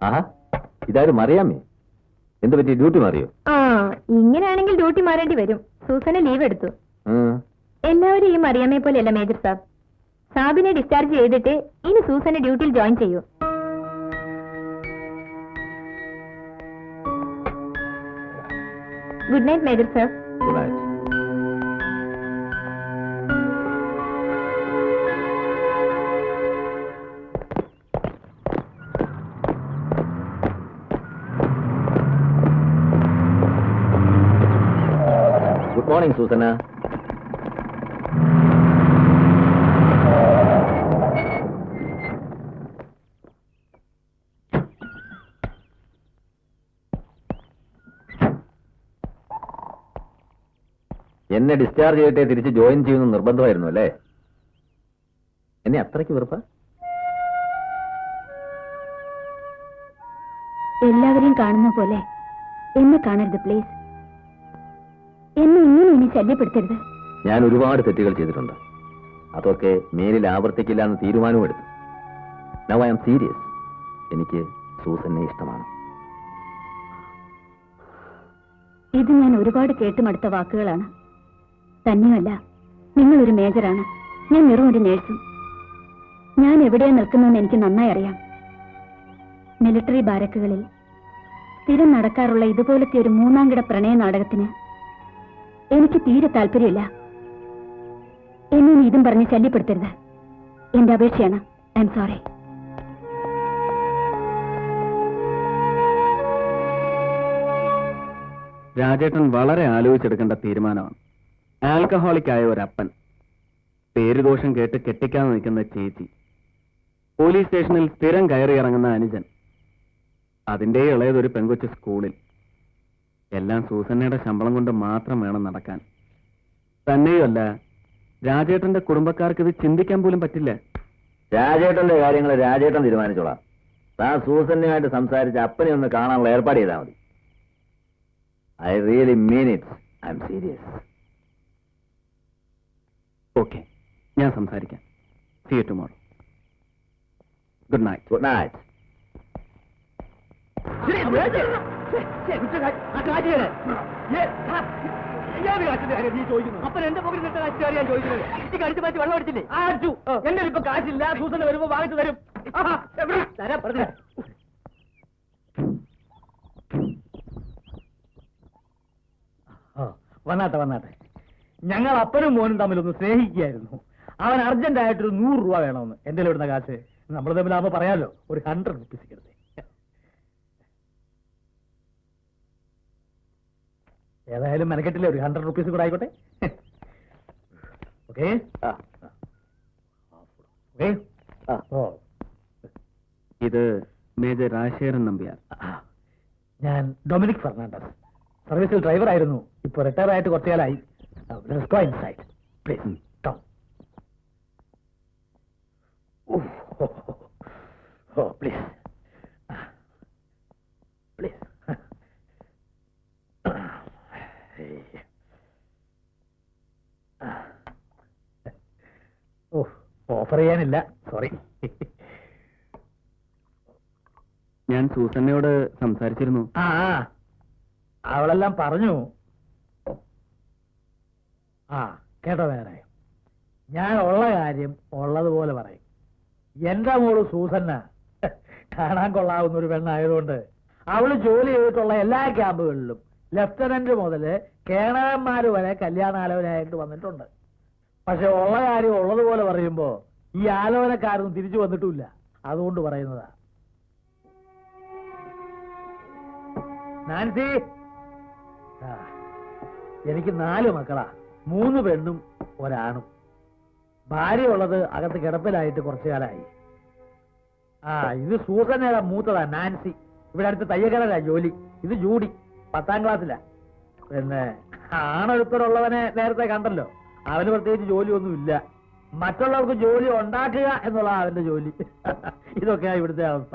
ആഹാ, ഇതാരും അറിയാമേ? എന്ത് പറ്റി, ഡ്യൂട്ടി മാറിയോ? ആ, ഇങ്ങനെയാണെങ്കിൽ ഡ്യൂട്ടി മാറേണ്ടി വരും. സൂസന് ലീവ് എടുത്തു. എല്ലാവരും ഈ മറിയാമ്മയെ പോലെയല്ല മേജർ സാബ്. സാബിനെ ഡിസ്ചാർജ് ചെയ്തിട്ട് ഇനി സൂസനെ ഡ്യൂട്ടിയിൽ ജോയിൻ ചെയ്യൂ. Good night major sir. Good night. Good morning Susanna. എന്നെ ഡിസ്ചാർജ് ചെയ്തിട്ടേ തിരിച്ച് ജോയിൻ ചെയ്യുന്ന നിർബന്ധമായിരുന്നു അല്ലേ? എന്നെ അത്രയ്ക്ക് വെറുപ്പ? എല്ലാവരെയും കാണുന്ന പോലെ എന്നെ കാണരുത് പ്ലീസ്. എന്നെ ഇങ്ങനെ ഇനി ശല്യപ്പെടുത്തരുത്. ഞാൻ ഒരുപാട് തെറ്റുകൾ ചെയ്തിട്ടുണ്ട്. അതൊക്കെ മേലിൽ ആവർത്തിക്കില്ല എന്ന് തീരുമാനവും എടുത്തു. Now I am serious. എനിക്ക് സൂസനെ ഇഷ്ടമാണ്. ഇത് ഞാൻ ഒരുപാട് കേട്ടുമടുത്ത വാക്കുകളാണ്. തന്നെയല്ല, നിങ്ങളൊരു മേജറാണ്, ഞാൻ വെറും ഒരു നേഴ്സും. ഞാൻ എവിടെയാണ് നിൽക്കുന്നതെന്ന് എനിക്ക് നന്നായി അറിയാം. മിലിറ്ററി ബാരക്കുകളിൽ സ്ഥിരം നടക്കാറുള്ള ഇതുപോലത്തെ ഒരു മൂന്നാംകിട പ്രണയ നാടകത്തിന് എനിക്ക് തീരെ താല്പര്യമില്ല. എന്നെ ഇതും പറഞ്ഞ് ശല്യപ്പെടുത്തരുത്. എന്റെ അപേക്ഷയാണ്. I am sorry. രാജേട്ടൻ വളരെ ആലോചിച്ചെടുക്കേണ്ട തീരുമാനമാണ്. ആൽക്കഹോളിക് ആയ ഒരപ്പൻ, പേരുദോഷം കേട്ട് കെട്ടിക്കാൻ നിൽക്കുന്ന ചേച്ചി, പോലീസ് സ്റ്റേഷനിൽ സ്ഥിരം കയറി ഇറങ്ങുന്ന അനുജൻ, അതിന്റെ ഇളയതൊരു പെങ്കൊച്ച് സ്കൂളിൽ. എല്ലാം സൂസന്നയുടെ ശമ്പളം കൊണ്ട് മാത്രം വേണം നടക്കാൻ. തന്നെയുമല്ല, രാജേട്ടന്റെ കുടുംബക്കാർക്ക് ഇത് ചിന്തിക്കാൻ പോലും പറ്റില്ല. രാജേട്ടന്റെ കാര്യങ്ങൾ രാജേട്ടൻ തീരുമാനിച്ചോളാം. താൻ സൂസന്നയുമായിട്ട് സംസാരിച്ച് അപ്പനെ ഒന്ന് കാണാനുള്ള ഏർപ്പാട് ചെയ്താൽ മതി. I really mean it. I am serious. Okay, ഞാൻ സംസാരിക്കാം. See you tomorrow. Good night. Good night. അപ്പൻ എന്റെ പോക്കറ്റിൽ നിട്ട കാശുകാരി ഞാൻ ചോദിക്കുന്നത്. ഈ കടിച്ചു മാറ്റി വെള്ളം അടിച്ചില്ലേ? അടിച്ചു. എന്റെ ഇപ്പൊ കാശില്ല. സൂസന് വരുമ്പോ വാങ്ങിച്ചു തരും. തരാ പറഞ്ഞു. വന്നാട്ടെ വന്നാട്ടെ. ഞങ്ങൾ അപ്പനും മോനും തമ്മിലൊന്ന് സ്നേഹിക്കുകയായിരുന്നു. അവൻ അർജന്റായിട്ടൊരു 100 രൂപ വേണമെന്ന്. എന്റെ ഇവിടുന്ന കാശ് നമ്മൾ തമ്മിലാകുമ്പോ പറയാലോ, ഒരു 100 റുപ്പീസ് കിടന്നേ. ഏതായാലും മെനക്കെട്ടില്ലേ, ഒരു 100 റുപ്പീസ് കൂടെ ആയിക്കോട്ടെ. ഓക്കെ ഇത് മേജർ രാജശേഖരൻ നമ്പ്യാർ. ഞാൻ ഡൊമിനിക് ഫെർണാണ്ടസ്. സർവീസിൽ ഡ്രൈവർ ആയിരുന്നു. ഇപ്പൊ റിട്ടയർ ആയിട്ട് കുറച്ചു കാലമായി. Please come. Please please. Offer ചെയ്യാനില്ല, സോറി. ഞാൻ സൂസന്നയോട് സംസാരിച്ചിരുന്നു. അവളെല്ലാം പറഞ്ഞു. കേട്ടോ വേറെ, ഞാൻ ഉള്ള കാര്യം ഉള്ളതുപോലെ പറയും. എന്റെ മോള് സൂസന്ന കാണാൻ കൊള്ളാവുന്ന ഒരു പെണ്ണായതുകൊണ്ട് അവള് ജോലി ചെയ്തിട്ടുള്ള എല്ലാ ക്യാമ്പുകളിലും ലെഫ്റ്റനന്റ് മുതല് കേണലന്മാര് വരെ കല്യാണാലോചനയായിട്ട് വന്നിട്ടുണ്ട്. പക്ഷെ ഉള്ള കാര്യം ഉള്ളതുപോലെ പറയുമ്പോ ഈ ആലോചനക്കാരൊന്നും തിരിച്ചു വന്നിട്ടുമില്ല. അതുകൊണ്ട് പറയുന്നതാ. നാൻസി, എനിക്ക് 4 മക്കളാ, 3 പെണ്ണും ഒരാണും. ഭാര്യ ഉള്ളത് അകത്ത് കിടപ്പിലായിട്ട് കുറച്ചു കാലമായി. ഇത് സൂസന്നയുടെ മൂത്തതാ നാൻസി. ഇവിടെ അടുത്ത് തയ്യക്കടലാ ജോലി. ഇത് ജൂഡി, 10ാം ക്ലാസ്സിലാ. പിന്നെ ആണൊരുത്തരുള്ളവനെ നേരത്തെ കണ്ടല്ലോ. അവന് പ്രത്യേകിച്ച് ജോലിയൊന്നും ഇല്ല. മറ്റുള്ളവർക്ക് ജോലി ഉണ്ടാക്കുക എന്നുള്ള അവന്റെ ജോലി. ഇതൊക്കെയാ ഇവിടുത്തെ അവസ്ഥ.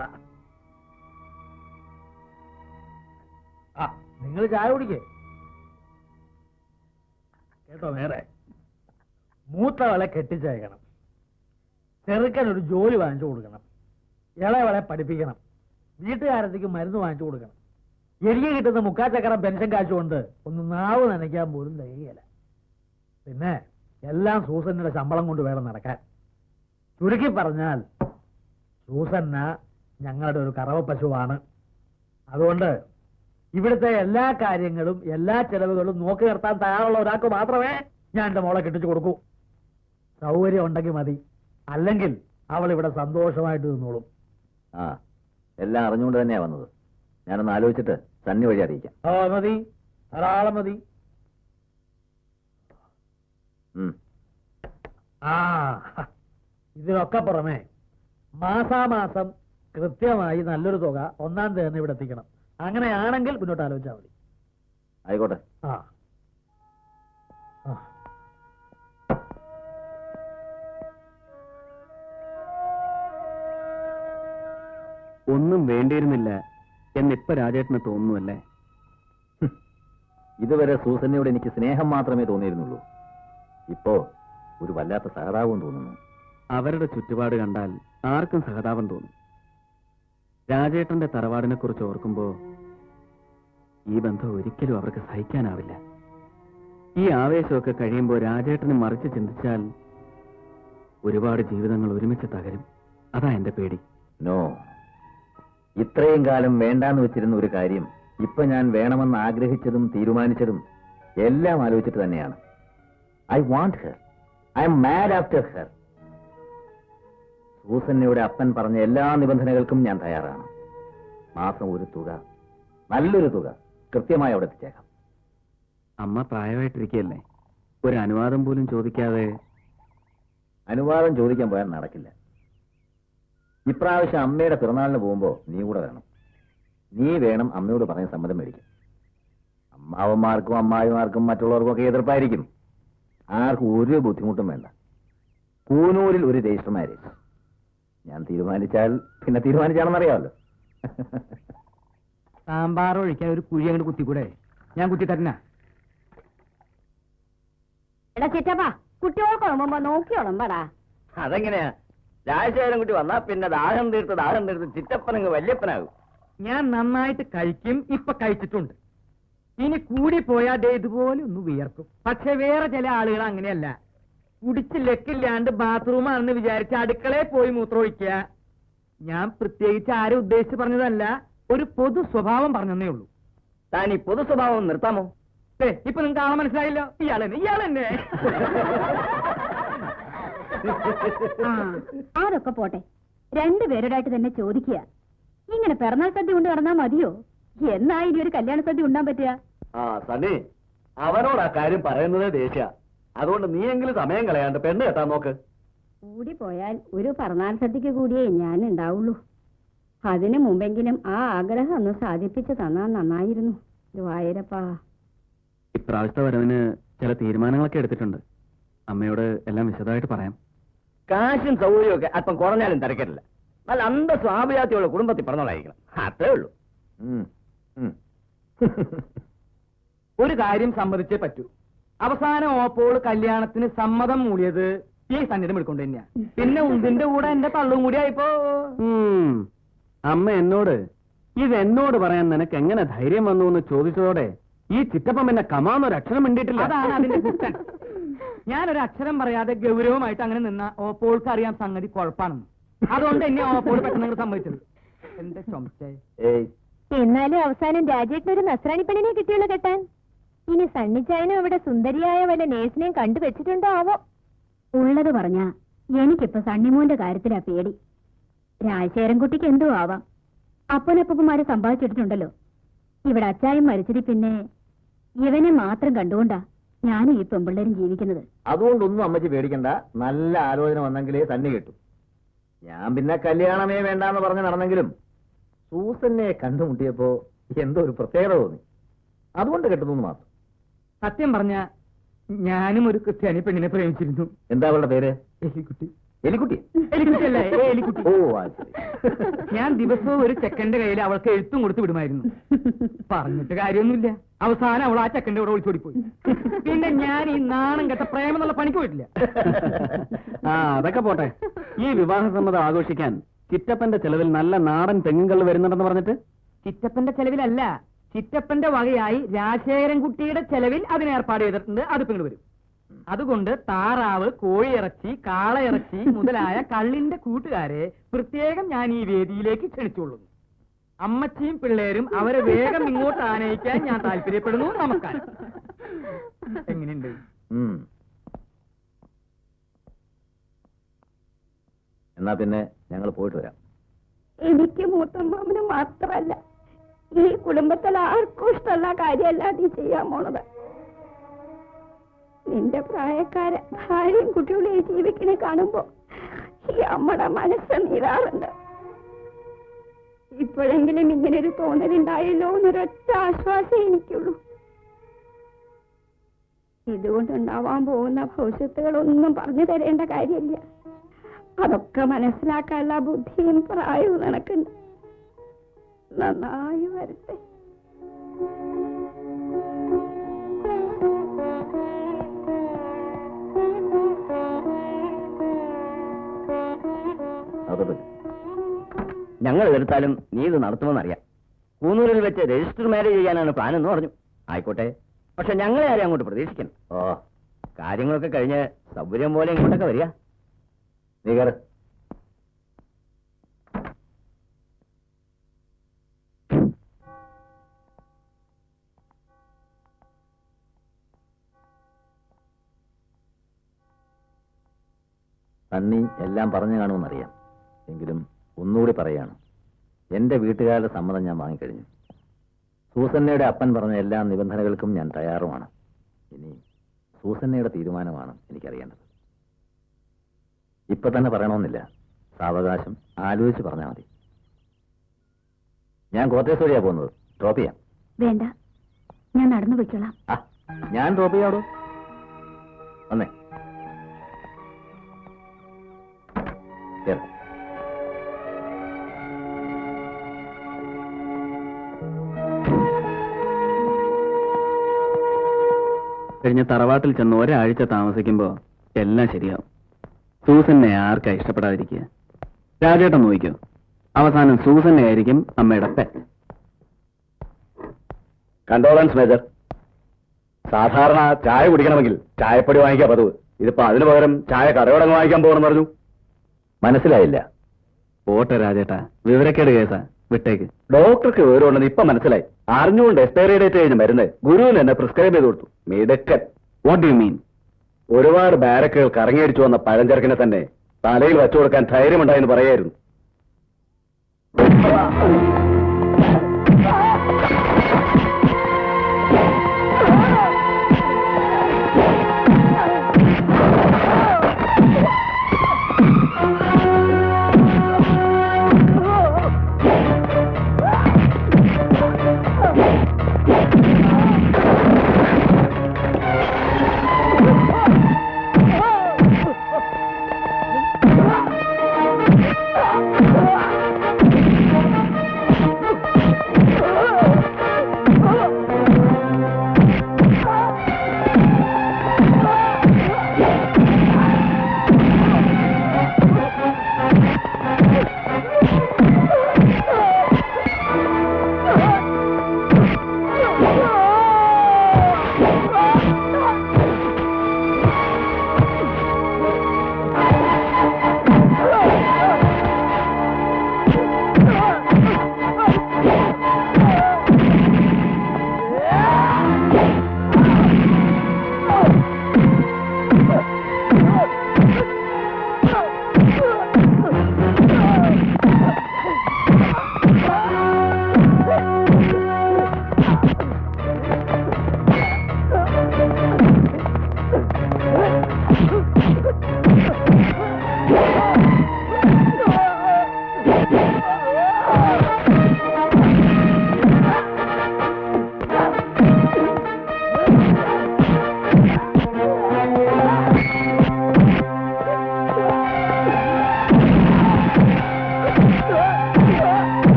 നിങ്ങൾ ചായ കുടിക്കേ. കേട്ടോ നേരെ, മൂത്തവളെ കെട്ടിച്ചയക്കണം, ചെറുക്കൻ ഒരു ജോലി വാങ്ങിച്ചു കൊടുക്കണം, ഇളയവളെ പഠിപ്പിക്കണം. വീട്ടുകാരത്തേക്ക് മരുന്ന് വാങ്ങിച്ചു കൊടുക്കണം. എനിക്ക് കിട്ടുന്ന മുക്കാച്ചക്കരം പെൻഷൻ കാശുകൊണ്ട് ഒന്ന് നാവ് നനയ്ക്കാൻ പോലും തികയില്ല. പിന്നെ എല്ലാം സൂസന്നയുടെ ശമ്പളം കൊണ്ട് വേണം നടക്കാൻ. ചുരുക്കി പറഞ്ഞാൽ സൂസന്ന ഞങ്ങളുടെ ഒരു കറവ പശുവാണ്. അതുകൊണ്ട് ഇവിടുത്തെ എല്ലാ കാര്യങ്ങളും എല്ലാ ചെലവുകളും നോക്കി നിർത്താൻ തയ്യാറുള്ള ഒരാൾക്ക് മാത്രമേ ഞാൻ എന്റെ മോളെ കെട്ടിച്ചു കൊടുക്കൂ. സൗകര്യം ഉണ്ടെങ്കിൽ മതി, അല്ലെങ്കിൽ അവൾ ഇവിടെ സന്തോഷമായിട്ട് നിന്നോളും. ആ, എല്ലാം അറിഞ്ഞുകൊണ്ട് തന്നെയാ വന്നത്. ഞാനൊന്ന് ആലോചിച്ചിട്ട് സണ്ണി വഴി അറിയിക്കാം. മതി, ധാരാളം മതി. ആ, ഇതിനൊക്കെ പുറമെ മാസാമാസം കൃത്യമായി നല്ലൊരു തുക 1-ാം തീയതി തന്നെ ഇവിടെ എത്തിക്കണം. അങ്ങനെയാണെങ്കിൽ മുന്നോട്ട് ആലോചിച്ചാൽ മതി. ആയിക്കോട്ടെ. ആ ആ. ഒന്നും വേണ്ടിയിരുന്നില്ല എന്നിപ്പോ രാജേട്ടന് തോന്നുന്നുവല്ലേ? ഇതുവരെ സൂസന്നയോട് എനിക്ക് സ്നേഹം മാത്രമേ തോന്നിയിരുന്നുള്ളൂ. ഇപ്പോ ഒരു വല്ലാത്ത സഹതാപം തോന്നുന്നു. അവരുടെ ചുറ്റുപാട് കണ്ടാൽ ആർക്കും സഹതാപം തോന്നും. രാജേട്ടന്റെ തറവാടിനെ കുറിച്ച് ഓർക്കുമ്പോ ഈ ബന്ധം ഒരിക്കലും അവർക്ക് സഹിക്കാനാവില്ല. ഈ ആവേശമൊക്കെ കഴിയുമ്പോൾ രാജേട്ടന് മറിച്ച് ചിന്തിച്ചാൽ ഒരുപാട് ജീവിതങ്ങൾ ഒരുമിച്ച് തകരും. അതാ എന്റെ പേടി. നോ, ഇത്രയും കാലം വേണ്ടാന്ന് വെച്ചിരുന്ന ഒരു കാര്യം ഇപ്പൊ ഞാൻ വേണമെന്ന് ആഗ്രഹിച്ചതും തീരുമാനിച്ചതും എല്ലാം ആലോചിച്ചിട്ട് തന്നെയാണ്. I want her. I am mad after her. സൂസന്നയുടെ അപ്പൻ പറഞ്ഞ എല്ലാ നിബന്ധനകൾക്കും ഞാൻ തയ്യാറാണ്. മാസം ഒരു തുക, നല്ലൊരു തുക കൃത്യമായി അവിടെ എത്തിച്ചേക്കാം. അമ്മ പ്രായമായിട്ടിരിക്കുകയല്ലേ, ഒരു അനുവാദം പോലും ചോദിക്കാതെ? അനുവാദം ചോദിക്കാൻ പോയാൽ നടക്കില്ല. ഇപ്രാവശ്യം അമ്മയുടെ പിറന്നാളിന് പോകുമ്പോ നീ കൂടെ വേണം. നീ വേണം അമ്മയോട് പറഞ്ഞ സമ്മതം മേടിക്കും. അമ്മാവന്മാർക്കും അമ്മായിമാർക്കും മറ്റുള്ളവർക്കും ഒക്കെ എതിർപ്പായിരിക്കും. ആർക്കും ഒരു ബുദ്ധിമുട്ടും വേണ്ട. കൂനൂരിൽ ഒരു രജിസ്റ്റർ മാരേജ്. ഞാൻ തീരുമാനിച്ചാൽ പിന്നെ തീരുമാനിച്ചാണെന്നറിയാമല്ലോ. സാമ്പാർ ഒഴിക്കാൻ ഒരു കുഴി അങ്ങോട്ട് കുത്തിക്കൂടെ? ഞാൻ കുത്തി തരണ. എടാ ചിറ്റപ്പാ, കുട്ടികൾക്ക് നോക്കിയോളമ്പടാ. അതെങ്ങനെയാ? രാജശേഖരൻ കുട്ടി വന്നാ പിന്നെ ദാഹം തീർത്ത് ചിറ്റപ്പനങ്ങ് വല്യപ്പനാകും. ഞാൻ നന്നായിട്ട് കഴിക്കും, ഇപ്പൊ കഴിച്ചിട്ടുണ്ട്. ഇനി കൂടി പോയാ ദേ ഇതുപോലെ ഒന്ന് വിയർക്കും. പക്ഷെ വേറെ ചില ആളുകൾ അങ്ങനെയല്ല. കുടിച്ച് ലക്കില്ലാണ്ട് ബാത്റൂമാണെന്ന് വിചാരിച്ച് അടുക്കളയിൽ പോയി മൂത്രമൊഴിക്കുക. ഞാൻ പ്രത്യേകിച്ച് ആരും ഉദ്ദേശിച്ച് പറഞ്ഞതല്ല, ഒരു പൊതു സ്വഭാവം പറഞ്ഞതേ ഉള്ളൂ. താൻ ഈ പൊതു സ്വഭാവം നിർത്താമോ? ഇപ്പൊ നിങ്ങൾക്ക് ആളെ മനസ്സിലായില്ലോ. ഇയാളെന്നെ അതൊക്കെ പോട്ടെ, രണ്ടുപേരോടായിട്ട് തന്നെ ചോദിക്കുക. ഇങ്ങനെ പിറന്നാൾ സദ്യ കൊണ്ട് നടന്നാ മതിയോ? എന്നാ ഇനി ഒരു കല്യാണ സദ്യ ഉണ്ടാൻ പറ്റുക? ആ സണ്ണി, അവനോട് ആ കാര്യം പറയുന്നത് ദേഷ്യ. അതുകൊണ്ട് നീയെങ്കിലും സമയം കളയാണ്ട് പെണ്ണ് കെട്ടാൻ നോക്ക്. കൂടി പോയാൽ ഒരു പിറന്നാൾ സദ്യക്ക് കൂടിയേ ഞാൻ ഉണ്ടാവുള്ളൂ. അതിനു മുമ്പെങ്കിലും ആ ആഗ്രഹം ഒന്ന് സാധിപ്പിച്ചു തന്നാ നന്നായിരുന്നു. വായരപ്പാ, ഇപ്രാവശ്യത്തെ വരവിന് ചില തീരുമാനങ്ങളൊക്കെ എടുത്തിട്ടുണ്ട്. അമ്മയോട് എല്ലാം വിശദമായിട്ട് പറയാം. കാശും സൗകര്യമൊക്കെ അല്പം കുറഞ്ഞാലും തിരക്കില്ല. നല്ല അന്തസ്വാഭിജാത്തിയുള്ള കുടുംബത്തിൽ പറഞ്ഞോളായിരിക്കണം. അത്രേ ഉള്ളൂ. ഒരു കാര്യം സമ്മതിച്ചേ പറ്റൂ. അവസാനം ഓപ്പോൾ കല്യാണത്തിന് സമ്മതം മൂടിയത് ഈ സന്നിധം എടുക്കൊണ്ട് തന്നെയാ. പിന്നെ ഉന്തിന്റെ കൂടെ എന്റെ തള്ളും കൂടി ആയിപ്പോ. അമ്മ എന്നോട് ഇതെന്നോട് പറയാൻ നിനക്ക് എങ്ങനെ ധൈര്യം വന്നു എന്ന് ചോദിച്ചതോടെ ഈ ചിറ്റപ്പം എന്നെ കമാന്നൊരു അക്ഷരം മിണ്ടിയിട്ടില്ല. അതാണ് അതിന്റെ കുറ്റം. ഞാനൊരു അക്ഷരം പറയാതെ ഗൗരവമായിട്ട് അങ്ങനെ നിന്ന ഓപ്പോൾക്ക് അറിയാൻ സംഗതി കുഴപ്പാണെന്ന്. അതുകൊണ്ട് എന്നെ ഓപ്പോൾ പെട്ടെന്ന് സമ്മതിച്ചത്. എന്റെ ചുമച്ചേ. എന്നാലും അവസാനം രാജേട്ടനൊരു നസ്രാണി പെണ്ണിനെ കിട്ടിയുള്ളൂ കെട്ടാൻ. ഇനി സണ്ണിച്ചായനും അവിടെ സുന്ദരിയായ വല്ല നേഴ്സിനെയും കണ്ടുവച്ചിട്ടുണ്ടോ ആവോ? ഉള്ളത് പറഞ്ഞ എനിക്കിപ്പോ സണ്ണിമോന്റെ കാര്യത്തിലാ പേടി. രാജശേഖരൻകുട്ടിക്ക് എന്തോ ആവാം. അപ്പനപ്പന്മാരെ സമ്പാദിച്ചിട്ടുണ്ടല്ലോ. ഇവിടെ അച്ചായം മരിച്ചതി പിന്നെ ഇവനെ മാത്രം കണ്ടുകൊണ്ടാ ഞാനും ഈ പെമ്പിള്ളേരും ജീവിക്കുന്നത്. അതുകൊണ്ടൊന്നും അമ്മച്ചി പേടിക്കണ്ട. നല്ല ആലോചന വന്നെങ്കിലേ തന്നെ കിട്ടും. ഞാൻ പിന്നെ കല്യാണമേ വേണ്ടാന്ന് പറഞ്ഞ് നടന്നെങ്കിലും സൂസന്നെ കണ്ടുമുട്ടിയപ്പോ എന്തോ ഒരു പ്രത്യേകത തോന്നി. അതുകൊണ്ട് കെട്ടുന്നു മാത്രം. സത്യം പറഞ്ഞ ഞാനും ഒരു ക്രിസ്ത്യാനി പെണ്ണിനെ പ്രേമിച്ചിരുന്നു. എന്താ അവളുടെ പേര്? എലിക്കുട്ടി. എലിക്കുട്ടി? എലിക്കുട്ടിയല്ലേ? എലിക്കുട്ടി. ഓ, ശരി. ഞാൻ ദിവസവും ഒരു ചെക്കന്റെ കയ്യിൽ അവൾക്ക് എഴുത്തും കൊടുത്ത് വിടുമായിരുന്നു. പറഞ്ഞിട്ട് കാര്യമൊന്നുമില്ല. അവസാനം അവൾ ആ ചെക്കന്റെ കൂടെ ഒളിച്ചോടിപ്പോയി. പിന്നെ ഞാൻ ഈ നാണം കെട്ട പ്രേമം എന്നുള്ള പണിക്ക് പോയിട്ടില്ല. അതൊക്കെ പോട്ടെ. ഈ വിവാഹ സമ്മതം ആഘോഷിക്കാൻ ചിറ്റപ്പന്റെ ചെലവിൽ നല്ല നാടൻ തെങ്ങുകൾ വരുന്നുണ്ടെന്ന് പറഞ്ഞിട്ട്? ചിറ്റപ്പന്റെ ചെലവിലല്ല, ചിറ്റപ്പന്റെ വകയായി രാജശേഖരൻ കുട്ടിയുടെ ചെലവിൽ അതിന് ഏർപ്പാട് ചെയ്തിട്ടുണ്ട്. അത് പിന്നീട് വരും. അതുകൊണ്ട് താറാവ്, കോഴിയിറച്ചി, കാളയിറച്ചി മുതലായ കള്ളിന്റെ കൂട്ടുകാരെ പ്രത്യേകം ഞാൻ ഈ വേദിയിലേക്ക് ക്ഷണിച്ചുകൊള്ളുന്നു. അമ്മച്ചിയും പിള്ളേരും അവരെ വേഗം ഇങ്ങോട്ട് ആനയിക്കാൻ ഞാൻ താല്പര്യപ്പെടുന്നു. നമസ്കാരം. എങ്ങനെയുണ്ട്? എന്നാ പിന്നെ ഞങ്ങൾ പോയിട്ട് വരാം. എനിക്ക് മൂത്തമ്മാമന് മാത്രല്ല, ഈ കുടുംബത്തിൽ ആർക്കും ഇഷ്ടമുള്ള കാര്യമല്ല നീ ചെയ്യാൻ പോണത്. നിന്റെ പ്രായക്കാരെ ഭാര്യയും കുട്ടികളെയും ജീവിക്കണെ കാണുമ്പോ ഈ അമ്മയുടെ മനസ്സ് നീറാറുണ്ട്. ഇപ്പോഴെങ്കിലും ഇങ്ങനൊരു തോന്നലുണ്ടായല്ലോ എന്നൊരൊറ്റ ആശ്വാസം എനിക്കുള്ളൂ. ഇതുകൊണ്ടുണ്ടാവാൻ പോകുന്ന ഭവിഷ്യത്തുകളൊന്നും പറഞ്ഞു തരേണ്ട കാര്യമില്ല. അതൊക്കെ മനസ്സിലാക്കാനുള്ള ബുദ്ധിയും പ്രായവും നിനക്കുണ്ട്. നന്നായി വരട്ടെ. ഞങ്ങൾ എതിർത്താലും നീ ഇത് നടത്തുമെന്നറിയാം. കൂന്നൂരിൽ വെച്ച് രജിസ്റ്റർ മാരേജ് ചെയ്യാനാണ് പ്ലാൻ എന്ന് പറഞ്ഞു. ആയിക്കോട്ടെ, പക്ഷെ ഞങ്ങളെ ആരും അങ്ങോട്ട് പ്രതീക്ഷിക്കണം. ഓ, കാര്യങ്ങളൊക്കെ കഴിഞ്ഞ് സൗകര്യം പോലെ ഇങ്ങോട്ടൊക്കെ വരിക. നീ കയറ്. സണ്ണി എല്ലാം പറഞ്ഞു കാണുമെന്നറിയാം. എങ്കിലും ഒന്നുകൂടി പറയാണ്, എന്റെ വീട്ടുകാരുടെ സമ്മതം ഞാൻ വാങ്ങിക്കഴിഞ്ഞു. സൂസന്നയുടെ അപ്പൻ പറഞ്ഞ എല്ലാ നിബന്ധനകൾക്കും ഞാൻ തയ്യാറുമാണ്. ഇനി സൂസന്നയുടെ തീരുമാനമാണ് എനിക്കറിയേണ്ടത്. ഇപ്പൊ തന്നെ പറയണമെന്നില്ല, സാവകാശം ആലോചിച്ച് പറഞ്ഞാൽ മതി. ഞാൻ കോട്ടയസ് വഴിയാ പോകുന്നത്. ഡ്രോപ്പ് ചെയ്യാം? വേണ്ട, ഞാൻ നടന്നു പോയിക്കോളാം. ഞാൻ ഡ്രോപ്പ് ചെയ്യാടോ. വന്നേ. കഴിഞ്ഞ തറവാട്ടിൽ ചെന്ന് ഒരാഴ്ച താമസിക്കുമ്പോ എല്ലാം ശരിയാവും. സൂസനെ ആർക്കാ ഇഷ്ടപ്പെടാതിരിക്കുക? രാജേട്ടൻ നോക്കിക്കോ, അവസാനം സൂസനെ ആയിരിക്കും അമ്മയുടെ പെറ്റ്. Condolence major. സാധാരണ ചായ കുടിക്കണമെങ്കിൽ ചായപ്പൊടി വാങ്ങിക്കാൻ പതിവ്. ഇതിപ്പോ അതിനു പകരം ചായ കടയോടങ്ങ് വാങ്ങിക്കാൻ പോകണമെന്ന് പറഞ്ഞു. മനസ്സിലായില്ല. പോട്ടെ രാജേട്ടാ, വിവരക്കേട് കേസാ, വിട്ടേക്ക്. ഡോക്ടർക്ക് വിവരമുണ്ടെന്ന് ഇപ്പൊ മനസ്സിലായി. അറിഞ്ഞുകൊണ്ട് എക്സ്പയറി ഡേറ്റ് കഴിഞ്ഞ് മരുന്ന് ഗുരുവിന് എന്നെ പ്രിസ്ക്രൈബ് ചെയ്ത് കൊടുത്തു. മിടുക്കൻ. What do you mean? ഒരുപാട് ബാരക്കുകൾ കറങ്ങിയടിച്ചു വന്ന പഴഞ്ചരക്കിനെ തന്നെ തലയിൽ വെച്ചു കൊടുക്കാൻ ധൈര്യമുണ്ടായെന്ന് പറയായിരുന്നു.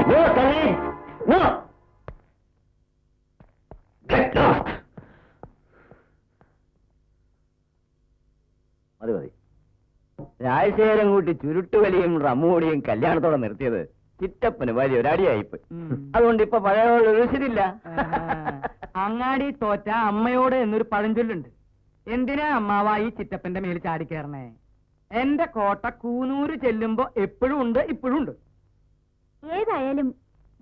No, Sally! No! Get lost! മതി മതി. രാജശേഖരം കൂട്ടി ചുരുട്ടുവലിയും റമ്മൂടിയും കല്യാണത്തോടെ നിർത്തിയത് ചിറ്റപ്പന് വലിയൊരു അടിയായിപ്പോയി. അതുകൊണ്ട് ഇപ്പൊ പഴയ ഒരു ശരിയില്ല. അങ്ങാടി തോറ്റ അമ്മയോട് എന്നൊരു പഴഞ്ചൊല്ലുണ്ട്. എന്തിനാ അമ്മാവ ഈ ചിറ്റപ്പന്റെ മേൽ ചാടിക്കേറണേ? എന്റെ കോട്ട കൂനൂര് ചെല്ലുമ്പോ എപ്പോഴും ഉണ്ട്, ഇപ്പോഴും ഉണ്ട്. ഏതായാലും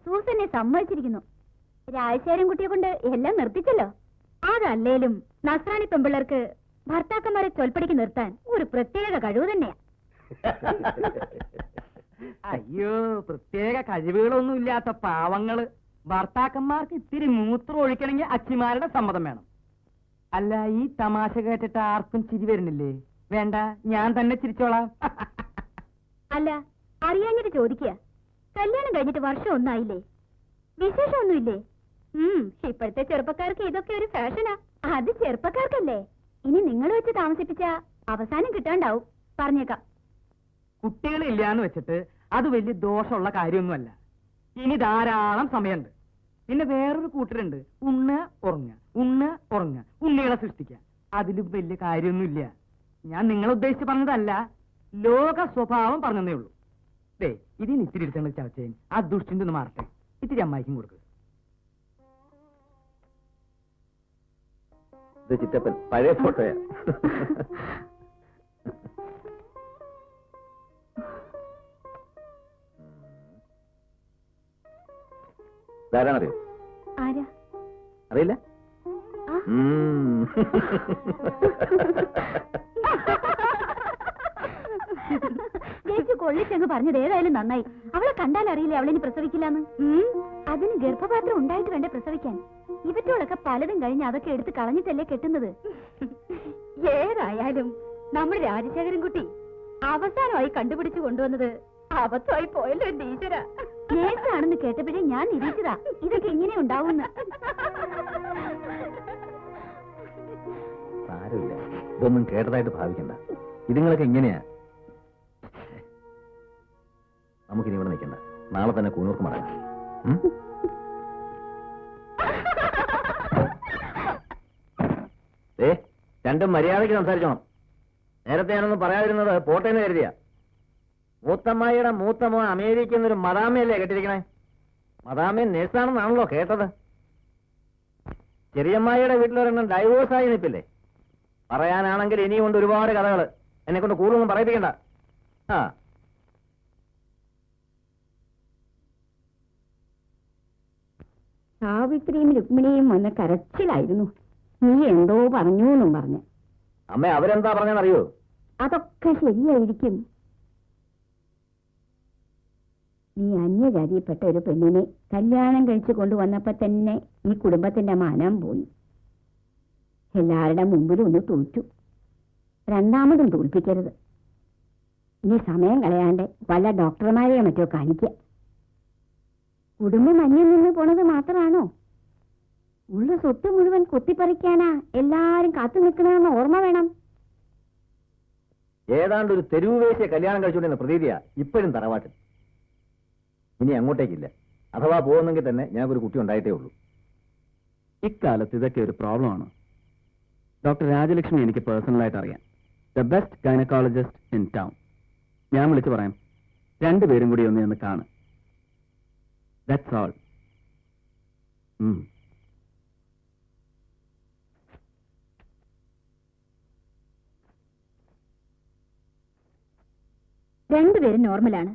സൂസനെ സമ്മതിച്ചിരിക്കുന്നു. രാജശേഖരൻ കുട്ടിയെ കൊണ്ട് എല്ലാം നിർത്തിച്ചല്ലോ. അതല്ലേലും നസ്രാണി പെമ്പിള്ളേർക്ക് ഭർത്താക്കന്മാരെ ചൊൽപ്പടിക്ക് നിർത്താൻ ഒരു പ്രത്യേക കഴിവ് തന്നെയാ. അയ്യോ, പ്രത്യേക കഴിവുകളൊന്നും ഇല്ലാത്ത പാവങ്ങള്. ഭർത്താക്കന്മാർക്ക് ഇത്തിരി മൂത്രം ഒഴിക്കണമെങ്കിൽ അച്ചിമാരുടെ സമ്മതം വേണം. അല്ല, ഈ തമാശ കേട്ടിട്ട് ആർക്കും ചിരി വരുന്നില്ലേ? വേണ്ട, ഞാൻ തന്നെ ചിരിച്ചോളാം. അല്ല, അറിയാഞ്ഞിട്ട് ചോദിക്കുക. കല്യാണം കഴിഞ്ഞിട്ട് വർഷം ഒന്നായില്ലേ? വിശേഷമൊന്നുമില്ലേ? ഇപ്പോഴത്തെ ചെറുപ്പക്കാർക്ക് ഇതൊക്കെ ഒരു ഫാഷനാ. അത് ചെറുപ്പക്കാർക്കല്ലേ. ഇനി നിങ്ങൾ വെച്ച് താമസിപ്പിച്ച അവസാനം കിട്ടാണ്ടാവും. പറഞ്ഞേക്കാം. കുട്ടികളില്ലാന്ന് വെച്ചിട്ട് അത് വലിയ ദോഷമുള്ള കാര്യമൊന്നുമല്ല. ഇനി ധാരാളം സമയമുണ്ട്. പിന്നെ വേറൊരു കൂട്ടരുണ്ട്, ഉണ്ണ ഉറങ്ങ, ഉണ്ണ ഉറങ്ങ, ഉണ്ണികളെ സൃഷ്ടിക്കുക. അതിലും വലിയ കാര്യമൊന്നുമില്ല. ഞാൻ നിങ്ങളെ ഉദ്ദേശിച്ച് പറഞ്ഞതല്ല, ലോക സ്വഭാവം പറഞ്ഞതേ ഉള്ളൂ. ദേ, ഇതിന് ഇത്തിരി എടുത്തേണ്ട ചവച്ചേൻ ആ ദുഷ്ടിന്റെ ഒന്ന് മാറട്ടെ. ഇത്തിരി അമ്മായിക്കും കൊടുക്കുക. ഇത് ചിറ്റപ്പൻ പഴയ ഫോട്ടോയാ. ധാരാണറിയോ? ആരാ? അറിയില്ല. ആ? ചേച്ചി കൊള്ളിച്ചെന്ന് പറഞ്ഞത് ഏതായാലും നന്നായി. അവളെ കണ്ടാൽ അറിയില്ലേ അവളിനി പ്രസവിക്കില്ലാന്ന്. അതിന് ഗർഭപാത്രം ഉണ്ടായിട്ട് വേണ്ടേ പ്രസവിക്കാൻ. ഇവറ്റോളൊക്കെ പലതും കഴിഞ്ഞ് അതൊക്കെ എടുത്ത് കളഞ്ഞിട്ടല്ലേ കെട്ടുന്നത്. ഏതായാലും നമ്മുടെ രാജശേഖരൻ കുട്ടി അവസാനമായി കണ്ടുപിടിച്ചു കൊണ്ടുവന്നത് അബദ്ധമായി പോയല്ലോ എന്റെ ഈശ്വര. നേഴ്സാണെന്ന് കേട്ടപ്പോഴേ ഞാൻ നിരീക്ഷതാ ഇതൊക്കെ ഇങ്ങനെ ഉണ്ടാവുമെന്ന്. സാരമില്ല, ഇതൊന്നും കേട്ടതായിട്ട് ഭാവിക്കണ്ട. ഇതുങ്ങളൊക്കെ ഇങ്ങനെയാ. നമുക്കിനി ഇവിടെ നിൽക്കണ്ട, നാളെ തന്നെ കൂനൂർക്ക് മടങ്ങാം. രണ്ടും മര്യാദയ്ക്ക് സംസാരിച്ചോണം. നേരത്തെ ഞാനൊന്നും പറയാതിരുന്നത് പോട്ടേന്ന് കരുതിയ. മൂത്തമ്മായിയുടെ മൂത്തമോ അമേരിക്കയിൽ നിന്നൊരു മദാമയല്ലേ കെട്ടിരിക്കണേ? മദാമയെ നേഴ്സാണെന്നാണല്ലോ കേട്ടത്. ചെറിയമ്മായിയുടെ വീട്ടിലൊരെണ്ണം ഡൈവോഴ്സായി നിൽപ്പില്ലേ? പറയാനാണെങ്കിൽ ഇനിയും കൊണ്ട് ഒരുപാട് കഥകൾ. എന്നെ കൊണ്ട് കൂടുതലൊന്നും പറയിപ്പിക്കണ്ട. ആ, സാവിത്രിയും രുക്മിണിയും വന്ന് കരച്ചിലായിരുന്നു. നീ എന്തോ പറഞ്ഞു എന്നും പറഞ്ഞു. അമ്മ അവരെന്താ പറഞ്ഞെന്നറിയോ? അതൊക്കെ ശരിയായിരിക്കും. നീ അന്യജാതിയിൽപ്പെട്ട ഒരു പെണ്ണിനെ കല്യാണം കഴിച്ചു കൊണ്ടുവന്നപ്പോ തന്നെ ഈ കുടുംബത്തിന്റെ മാനം പോയി. എല്ലാവരുടെ മുമ്പിലും ഒന്ന് തോറ്റു. രണ്ടാമതും തോൽപ്പിക്കരുത്. ഇനി സമയം കളയാണ്ട് വല്ല ഡോക്ടർമാരെയോ മറ്റോ കാണിക്കുക. കുടുംബം അന്യം നിന്ന് പോണത് മാത്രമാണോ? ഉള്ള സ്വത്ത് മുഴുവൻ കൊത്തിപ്പറിക്കാനാ എല്ലാരും കാത്തു നിൽക്കണമെന്ന് ഓർമ്മ വേണം. ഏതാണ്ട് ഒരു തെരുവ് വേശിയെ കല്യാണം കഴിച്ചുകൊണ്ടിരുന്ന പ്രതീതിയാ ഇപ്പോഴും തറവാട്ടിൽ. ഇനി അങ്ങോട്ടേക്കില്ല. അഥവാ പോകുന്നെങ്കിൽ തന്നെ ഞങ്ങൾക്കൊരു കുട്ടി ഉണ്ടായിട്ടേ ഉള്ളൂ. ഇക്കാലത്ത് ഇതൊക്കെ ഒരു പ്രോബ്ലമാണ്. ഡോക്ടർ രാജലക്ഷ്മി എനിക്ക് പേഴ്സണലായിട്ട് അറിയാം. The best gynaecologist in town. ഞാൻ വിളിച്ചു പറയാം, രണ്ടുപേരും കൂടി ഒന്ന് കാണും. That's all. രണ്ടുപേരും നോർമലാണ്.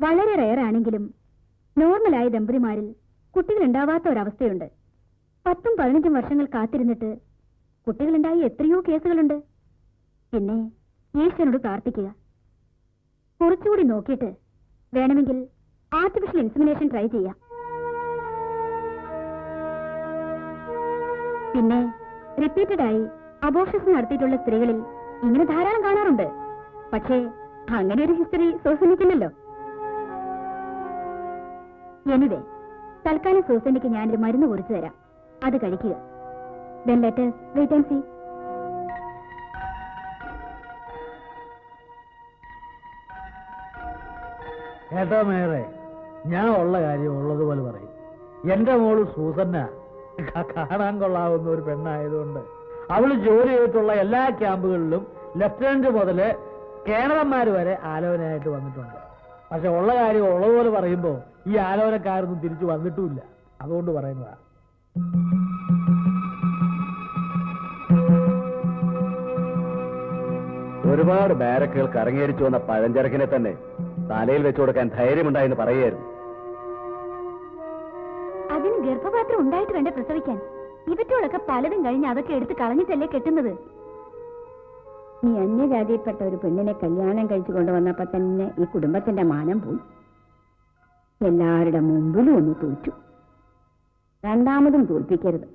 വളരെ റെയർ ആണെങ്കിലും നോർമലായ ദമ്പതിമാരിൽ കുട്ടികളുണ്ടാവാത്ത ഒരവസ്ഥയുണ്ട്. 10-15 വർഷങ്ങൾ കാത്തിരുന്നിട്ട് കുട്ടികളുണ്ടായി എത്രയോ കേസുകളുണ്ട്. പിന്നെ ഈശ്വരനോട് പ്രാർത്ഥിക്കുക. കുറച്ചുകൂടി നോക്കിയിട്ട് വേണമെങ്കിൽ ആർട്ടിഫിഷ്യൽ ഇൻസെമിനേഷൻ ട്രൈ ചെയ്യാം. പിന്നെ റിപ്പീറ്റഡായി അബോർഷൻസ് നടത്തിയിട്ടുള്ള സ്ത്രീകളിൽ ഇങ്ങനെ ധാരാളം കാണാറുണ്ട്. പക്ഷേ അങ്ങനെ ഒരു ഹിസ്റ്ററി സൂസനിക്കില്ലല്ലോ. എനിവേ, തൽക്കാലം സൂസനിക്ക് ഞാനൊരു മരുന്ന് കുറിച്ചു തരാം. അത് കഴിക്കുക. Then let us wait and see. കേട്ടോ മേറെ, ഞാൻ ഉള്ള കാര്യം ഉള്ളതുപോലെ പറയും. എന്റെ മോള് സൂസന്ന കാണാൻ കൊള്ളാവുന്ന ഒരു പെണ്ണായതുകൊണ്ട് അവള് ജോലി ചെയ്തിട്ടുള്ള എല്ലാ ക്യാമ്പുകളിലും ലഫ്റ്റനന്റ് മുതല് കേണലന്മാർ വരെ ആലോചനയായിട്ട് വന്നിട്ടുണ്ട്. പക്ഷെ ഉള്ള കാര്യം ഉള്ളതുപോലെ പറയുമ്പോ ഈ ആലോചനക്കാരൊന്നും തിരിച്ചു വന്നിട്ടുമില്ല. അതുകൊണ്ട് പറയുന്നതാ. ഒരുപാട് ബാരക്കുകൾ കറങ്ങിയടിച്ചു വന്ന പഴഞ്ചരക്കിനെ തന്നെ തലയിൽ വെച്ചു കൊടുക്കാൻ ധൈര്യമുണ്ടായെന്ന് പറയുകയായിരുന്നു. അതിന് ഗർഭപാത്രം ഉണ്ടായിട്ട് വേണ്ട പ്രസവിക്കാൻ. ഇവറ്റോളൊക്കെ പലതും കഴിഞ്ഞ് അതൊക്കെ എടുത്ത് കളഞ്ഞിട്ടല്ലേ കെട്ടുന്നത്. നീ അന്യജാതിയിൽപ്പെട്ട ഒരു പെണ്ണിനെ കല്യാണം കഴിച്ചു കൊണ്ടുവന്നപ്പോ തന്നെ ഈ കുടുംബത്തിന്റെ മാനം പോയി. എല്ലാവരുടെ മുമ്പിലും ഒന്ന് തോറ്റു. രണ്ടാമതും തോൽപ്പിക്കരുത്.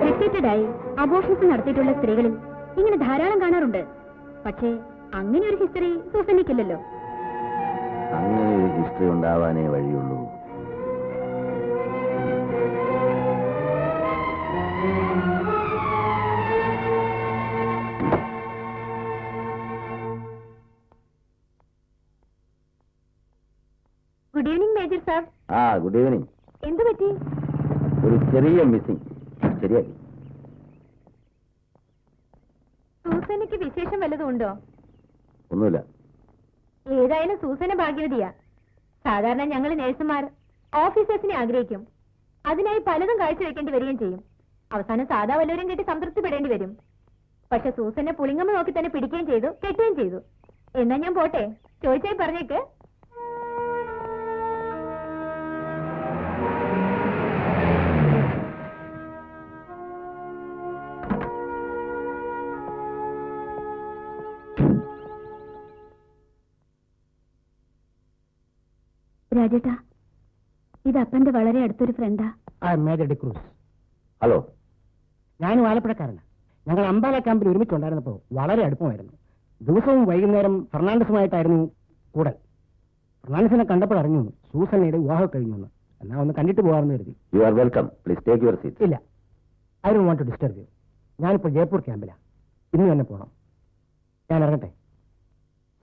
റിപ്പീറ്റഡായി അബോർഷൻസ് നടത്തിയിട്ടുള്ള സ്ത്രീകളിൽ ഇങ്ങനെ ധാരാളം കാണാറുണ്ട്. പക്ഷേ അങ്ങനെ ഒരു ഹിസ്റ്ററി സൂസനിക്കില്ലല്ലോ. അങ്ങനെ ഒരു ഹിസ്റ്ററി ഉണ്ടാവാനേ വഴിയുള്ളൂ. Good evening major sir. Good evening. എന്തു പറ്റി? ഒരു ചെറിയ മിസ്സിംഗ്. ശരിയാക്കി. സൂസനയ്ക്ക് വിശേഷം വല്ലതും ഉണ്ടോ? ഒന്നുമില്ല. ഏതായാലും സൂസന ഭാഗ്യവതിയാ. സാധാരണ ഞങ്ങൾ നേഴ്സുമാർ ഓഫീസേഴ്സിനെ ആഗ്രഹിക്കും. അതിനായി പലതും കാഴ്ചവെക്കേണ്ടി വരികയും ചെയ്യും. അവസാനം സാധാ വല്ലവരും കെട്ടി സംതൃപ്തിപ്പെടേണ്ടി വരും. പക്ഷെ സൂസനെ പുളിങ്ങമ്മ നോക്കി തന്നെ പിടിക്കുകയും ചെയ്തു, കെട്ടുകയും ചെയ്തു. എന്നാ ഞാൻ പോട്ടെ. ചോദിച്ചായി പറഞ്ഞേക്ക്. രാജേട്ടാ, ഇത് അപ്പന്റെ വളരെ അടുത്തൊരു ഫ്രണ്ടാ. മേജർ ഡിക്രൂസ്. ഹലോ. ഞാനും ആലപ്പുഴക്കാരനാണ്. ഞങ്ങൾ അമ്പാല ക്യാമ്പിൽ ഒരുമിച്ചുണ്ടായിരുന്നപ്പോൾ വളരെ അടുപ്പമായിരുന്നു. ദിവസവും വൈകുന്നേരം ഫെർണാണ്ടസുമായിട്ടായിരുന്നു കൂടൽ. ഫെർണാണ്ടസിനെ കണ്ടപ്പോൾ അറിഞ്ഞു സൂസന്നയുടെ വിവാഹം കഴിഞ്ഞു. എന്നാ ഒന്ന് കണ്ടിട്ട് പോകാമെന്ന് കരുതി. You are welcome. Please take your seat. ഇല്ല, I don't want to disturb you. ഞാനിപ്പോൾ ജയ്പൂർ ക്യാമ്പിലാണ്. ഇന്ന് തന്നെ പോകണം. ഞാൻ ഇറങ്ങട്ടെ.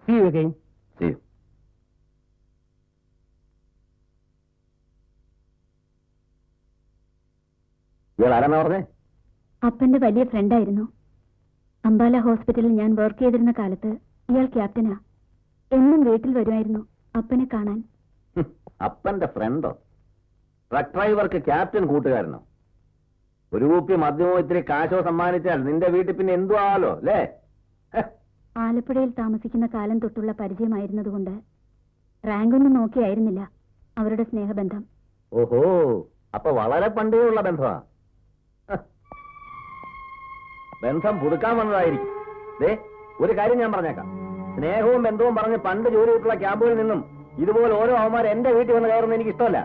See you again. See you. ഇയാൾ ആരാന്നാ പറഞ്ഞേ? അപ്പന്റെ വലിയ ഫ്രണ്ടായിരുന്നു. അംബാല ഹോസ്പിറ്റലിൽ ഞാൻ വർക്ക് ചെയ്തിരുന്ന കാലത്ത് ഇയാൾ ക്യാപ്റ്റനാ. എന്നും വീട്ടിൽ വരുമായിരുന്നു അപ്പനെ കാണാൻ. അപ്പന്റെ ഫ്രണ്ടോ? ട്രക്ക് ഡ്രൈവർക്ക് ക്യാപ്റ്റൻ കൂട്ടുകാരനോ? ഒരു കുപ്പി മദ്യമോ ഇത്തിരി കാശോ സമ്മാനിച്ചാൽ നിന്റെ വീട്ടിൽ പിന്നെ എന്തു ആവാലോ അല്ലേ? ആലപ്പുഴയിൽ താമസിക്കുന്ന കാലം തൊട്ടുള്ള പരിചയമായിരുന്നതുകൊണ്ട് റാങ്കൊന്നും നോക്കിയായിരുന്നില്ല അവരുടെ സ്നേഹബന്ധം. ഓഹോ, അപ്പൊ വളരെ പണ്ടേ ഉള്ള ബന്ധമാ. ബന്ധം പുതുക്കാൻ വന്നതായിരിക്കും. ദേ, ഒരു കാര്യം ഞാൻ പറഞ്ഞേക്കാം. സ്നേഹവും ബന്ധവും പറഞ്ഞ് പണ്ട് ജോലി ചെയ്തിട്ടുള്ള ക്യാമ്പുകളിൽ നിന്നും ഇതുപോലെ ഓരോ അവന്മാർ എന്റെ വീട്ടിൽ വന്ന് കയറുന്ന എനിക്ക് ഇഷ്ടമല്ല.